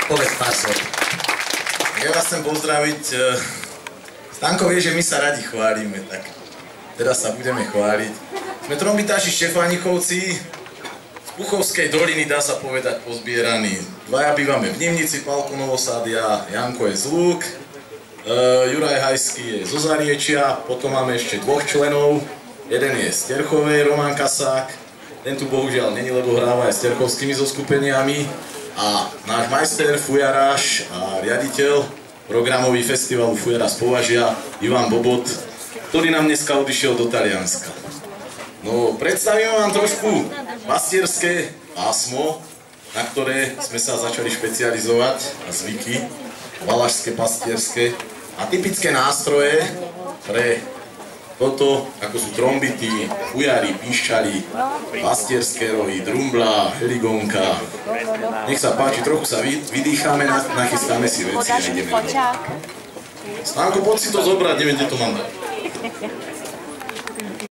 povedz pár slov. Ja vás chcem pozdraviť. Stanko vie, že my sa radi chválime, tak teraz sa budeme chváliť. Sme trombitáši Štefánichovci, z Puchovskej doliny, dá sa povedať, pozbieraní. Dvaja bývame v Nimnici, Palko Novosádia, Janko je z Lúk, Juraj Hajský je zo Zariečia, potom máme ešte dvoch členov. Jeden je z Terchovej, Roman Kasák, ten tu bohužiaľ není, lebo hráva aj s terchovskými zoskupeniami. A náš majster, fujaráš a riaditeľ programový festivalu Fujara z Považia, Ivan Bobot, ktorý nám dneska odišiel do Talianska. No, predstavím vám trošku pastierské pásmo, na ktoré sme sa začali špecializovať, a zvyky, valašské pastierské a typické nástroje pre toto, ako sú trombity, fujary, píščali, pastierské rohy, drumbla, heligónka. Nech sa páči, trochu sa vydýchame, nachystáme si veci a ideme. Stánko, poď si to zobrať, neviem, kde to mám dať.